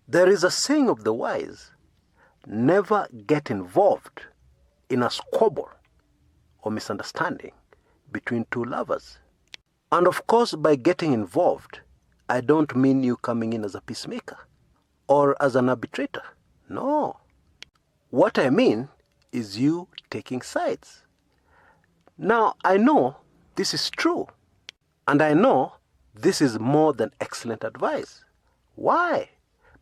There is a saying of the wise, never get involved in a squabble or misunderstanding between two lovers. And of course, by getting involved, I don't mean you coming in as a peacemaker or as an arbitrator. No. What I mean is you taking sides. Now, I know this is true. And I know this is more than excellent advice. Why?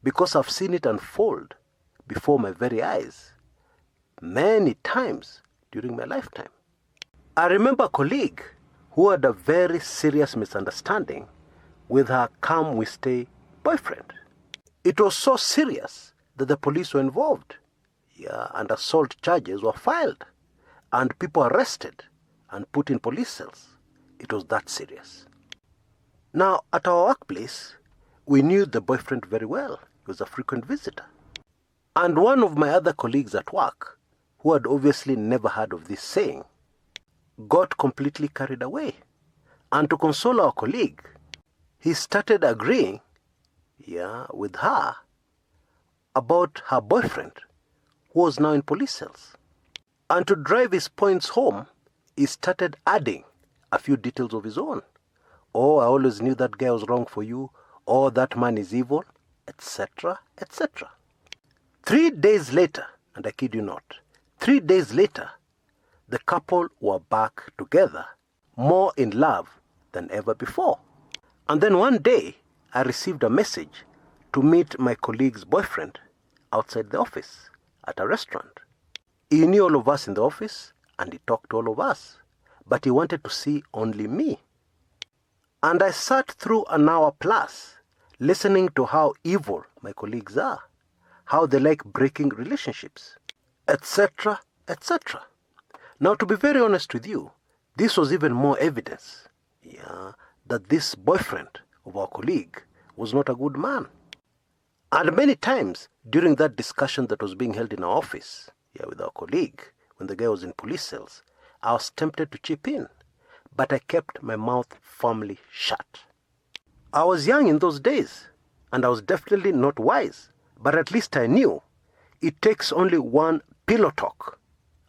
Because I've seen it unfold before my very eyes many times during my lifetime. I remember a colleague who had a very serious misunderstanding with her come-we-stay boyfriend. It was so serious that the police were involved. And assault charges were filed. And people arrested and put in police cells. It was that serious. Now, at our workplace, we knew the boyfriend very well. He was a frequent visitor. And one of my other colleagues at work, who had obviously never heard of this saying, got completely carried away. And to console our colleague, he started agreeing, with her about her boyfriend, who was now in police cells. And to drive his points home, he started adding a few details of his own. Oh, I always knew that guy was wrong for you. Oh, that man is evil, etc., etc. 3 days later, and I kid you not, 3 days later, the couple were back together, more in love than ever before. And then one day, I received a message to meet my colleague's boyfriend outside the office at a restaurant. He knew all of us in the office and he talked to all of us, but he wanted to see only me. And I sat through an hour plus listening to how evil my colleagues are, how they like breaking relationships, etc., etc. Now, to be very honest with you, this was even more evidence, that this boyfriend of our colleague was not a good man. And many times during that discussion that was being held in our office, with our colleague, when the guy was in police cells, I was tempted to chip in, but I kept my mouth firmly shut. I was young in those days, and I was definitely not wise, but at least I knew it takes only one pillow talk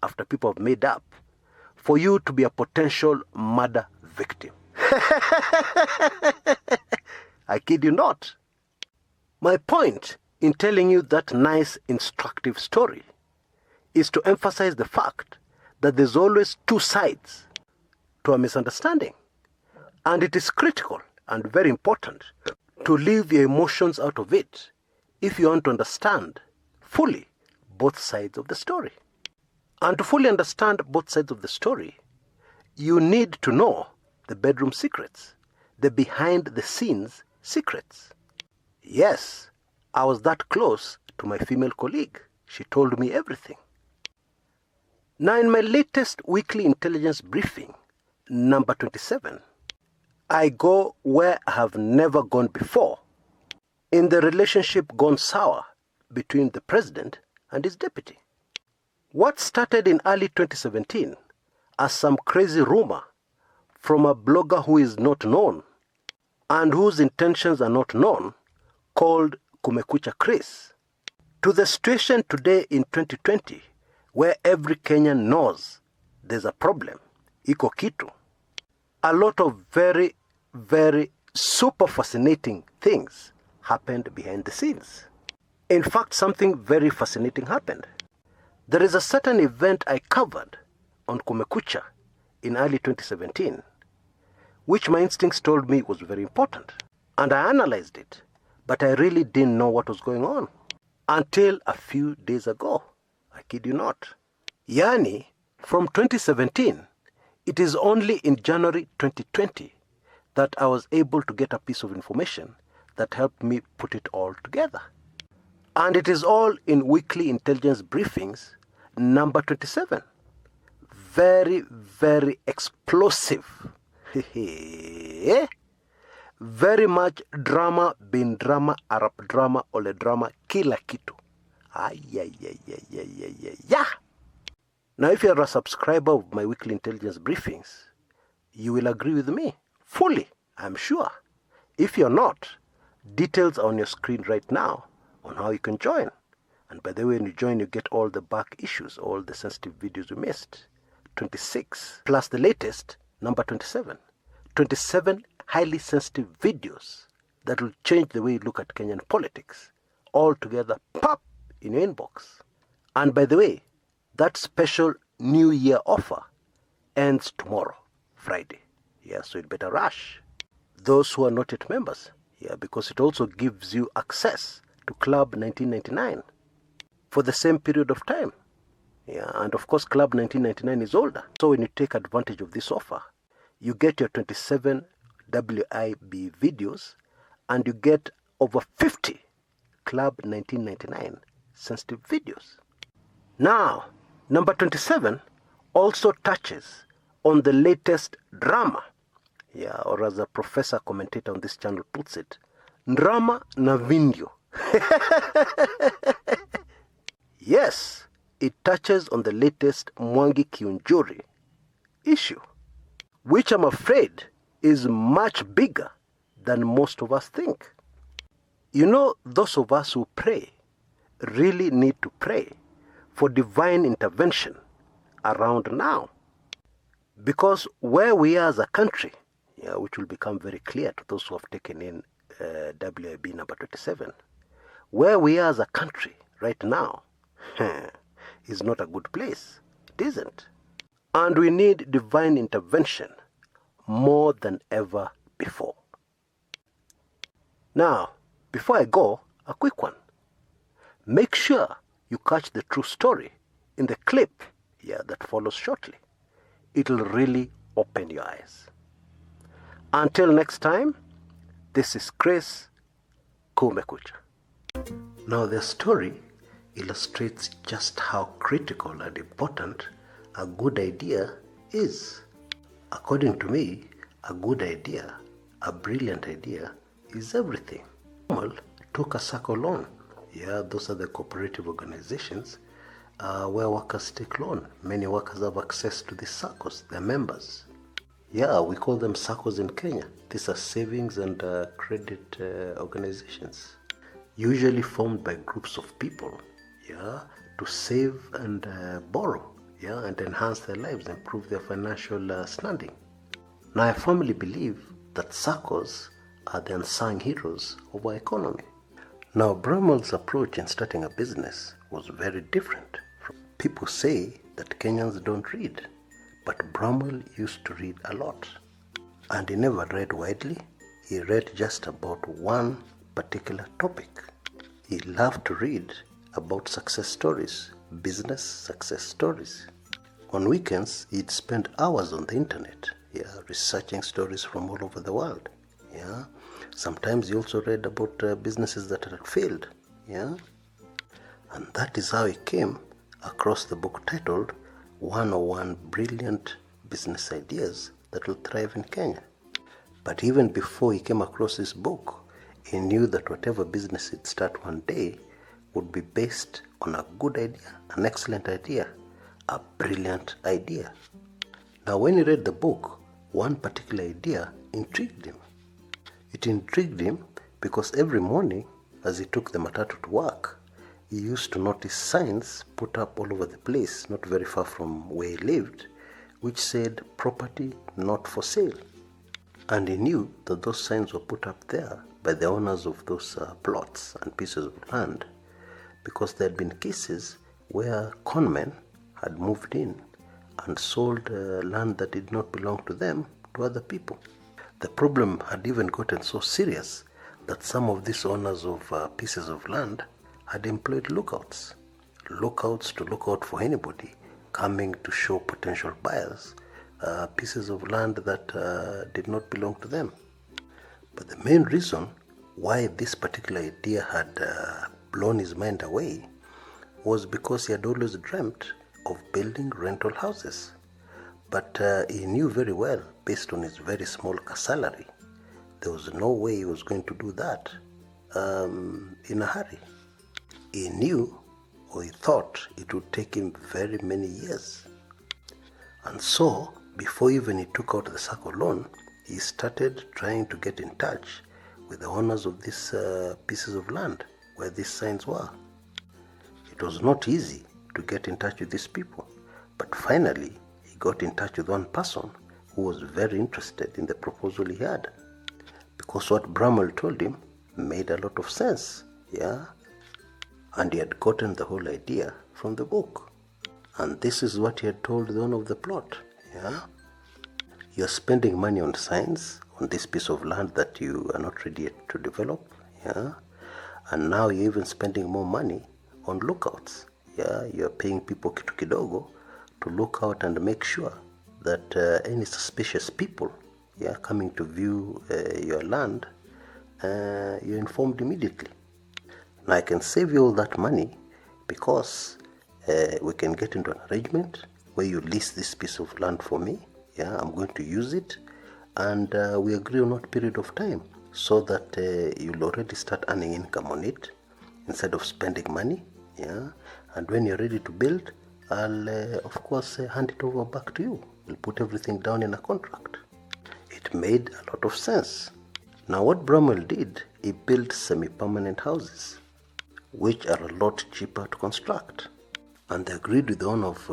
after people have made up for you to be a potential murder victim. I kid you not. My point in telling you that nice, instructive story is to emphasize the fact that there's always two sides to a misunderstanding. And it is critical and very important to leave your emotions out of it if you want to understand fully both sides of the story. And to fully understand both sides of the story, you need to know the bedroom secrets, the behind-the-scenes secrets. Yes, I was that close to my female colleague. She told me everything. Now, in my latest weekly intelligence briefing, number 27, I go where I have never gone before, in the relationship gone sour between the president and his deputy. What started in early 2017 as some crazy rumor from a blogger who is not known and whose intentions are not known, called Kumekucha Chris, to the situation today in 2020 where every Kenyan knows there's a problem, iko kitu. A lot of very, very super fascinating things happened behind the scenes. In fact, something very fascinating happened. There is a certain event I covered on Kumekucha in early 2017, which my instincts told me was very important. And I analyzed it, but I really didn't know what was going on until a few days ago. I kid you not. Yani, from 2017, it is only in January 2020 that I was able to get a piece of information that helped me put it all together. And it is all in weekly intelligence briefings, number 27. Very, very explosive. Very much drama, bin drama, Arab drama, ole drama, kila kitu. Yeah. Now, if you're a subscriber of my weekly intelligence briefings, you will agree with me fully, I'm sure. If you're not, details are on your screen right now on how you can join. And by the way, when you join, you get all the back issues, all the sensitive videos you missed. 26, plus the latest, number 27. 27 highly sensitive videos that will change the way you look at Kenyan politics. All together, pop, in your inbox. And by the way, that special New Year offer ends tomorrow, Friday. Yeah, so you'd better rush. Those who are not yet members, yeah, because it also gives you access to Club 1999 for the same period of time. Yeah, and of course, Club 1999 is older. So when you take advantage of this offer, you get your 27 WIB videos and you get over 50 Club 1999 sensitive videos. Now, number 27 also touches on the latest drama. Yeah, or as a professor commentator on this channel puts it, drama na video. Yes, it touches on the latest Mwangi Kiunjuri issue, which I'm afraid is much bigger than most of us think. You know, those of us who pray really need to pray for divine intervention around now. Because where we are as a country, yeah, which will become very clear to those who have taken in WIB number 27, where we are as a country right now is not a good place. It isn't. And we need divine intervention more than ever before. Now, before I go, a quick one. Make sure you catch the true story in the clip that follows shortly. It'll really open your eyes. Until next time, this is Chris Kumekucha. Now the story illustrates just how critical and important a good idea is. According to me, a good idea, a brilliant idea, is everything. Normal took a SACCO loan. Yeah, those are the cooperative organizations where workers take loan. Many workers have access to these SACCOs, their members. Yeah, we call them SACCOs in Kenya. These are savings and credit organizations, usually formed by groups of people, to save and borrow, and enhance their lives, improve their financial standing. Now, I firmly believe that SACCOs are the unsung heroes of our economy. Now, Bramwell's approach in starting a business was very different. People say that Kenyans don't read, but Bramwell used to read a lot. And he never read widely. He read just about one particular topic. He loved to read about success stories, business success stories. On weekends, he'd spend hours on the internet, researching stories from all over the world. Sometimes he also read about businesses that had failed. And that is how he came across the book titled 101 Brilliant Business Ideas That Will Thrive in Kenya. But even before he came across this book, he knew that whatever business he'd start one day would be based on a good idea, an excellent idea, a brilliant idea. Now, when he read the book, one particular idea intrigued him. It intrigued him because every morning, as he took the matatu to work, he used to notice signs put up all over the place, not very far from where he lived, which said, "Property not for sale." And he knew that those signs were put up there by the owners of those plots and pieces of land, because there had been cases where conmen had moved in and sold land that did not belong to them to other people. The problem had even gotten so serious that some of these owners of pieces of land had employed lookouts to look out for anybody coming to show potential buyers pieces of land that did not belong to them. But the main reason why this particular idea had blown his mind away was because he had always dreamt of building rental houses. But he knew very well, based on his very small salary, there was no way he was going to do that in a hurry. He knew, or he thought, it would take him very many years. And so, before even he took out the SACCO loan, he started trying to get in touch with the owners of these pieces of land where these signs were. It was not easy to get in touch with these people, but finally he got in touch with one person who was very interested in the proposal he had, because what Bramwell told him made a lot of sense, and he had gotten the whole idea from the book. And this is what he had told the owner of the plot. You're spending money on signs on this piece of land that you are not ready yet to develop, and now you're even spending more money on lookouts. You're paying people kitu kidogo to look out and make sure that any suspicious people coming to view your land, you're informed immediately. Now I can save you all that money because we can get into an arrangement where you lease this piece of land for me. I'm going to use it, and we agree on what period of time so that you'll already start earning income on it instead of spending money. And when you're ready to build, I'll of course hand it over back to you. We'll put everything down in a contract. It made a lot of sense. Now what Bramwell did, he built semi-permanent houses, which are a lot cheaper to construct. And they agreed with the owner of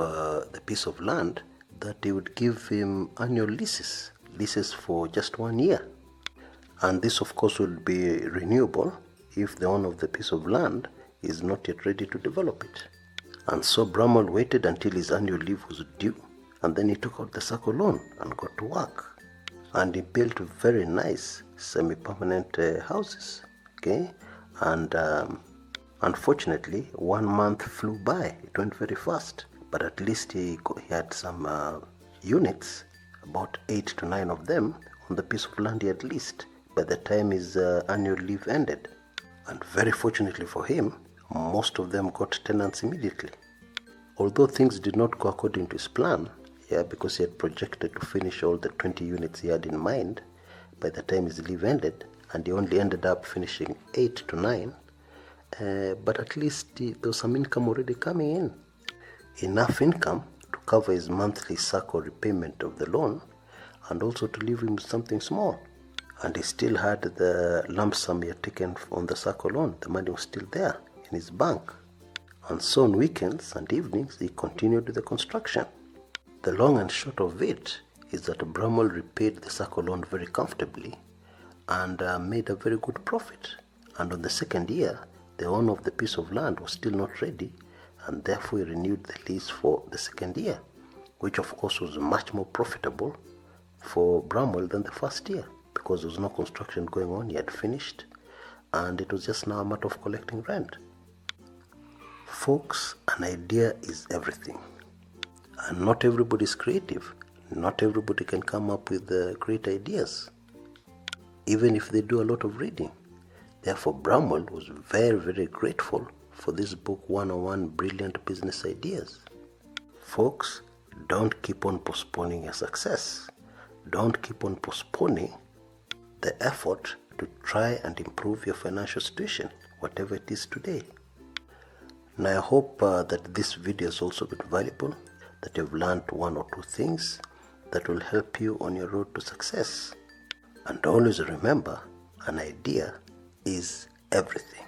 the piece of land that they would give him annual leases for just 1 year. And this of course will be renewable if the owner of the piece of land is not yet ready to develop it. And so Bramwell waited until his annual leave was due, and then he took out the circle loan and got to work. And he built very nice semi-permanent houses. And unfortunately 1 month flew by. It went very fast, but at least he had some units, about 8 to 9 of them, on the piece of land he had leased by the time his annual leave ended. And very fortunately for him, most of them got tenants immediately. Although things did not go according to his plan, because he had projected to finish all the 20 units he had in mind by the time his leave ended, and he only ended up finishing 8 to 9, but at least there was some income already coming in. Enough income to cover his monthly circle repayment of the loan, and also to leave him something small. And he still had the lump sum he had taken on the circle loan. The money was still there in his bank. And so on weekends and evenings, he continued the construction. The long and short of it is that Bramwell repaid the circle loan very comfortably and made a very good profit. And on the second year, the owner of the piece of land was still not ready, and therefore he renewed the lease for the second year, which of course was much more profitable for Bramwell than the first year, because there was no construction going on. He had finished, and it was just now a matter of collecting rent. Folks, an idea is everything, and not everybody is creative. Not everybody can come up with great ideas, even if they do a lot of reading. Therefore, Bramwell was very, very grateful for this book, 101 Brilliant Business Ideas. Folks, don't keep on postponing your success. Don't keep on postponing the effort to try and improve your financial situation, whatever it is today. Now, I hope that this video has also been valuable, that you've learned 1 or 2 things that will help you on your road to success. And always remember, an idea is everything.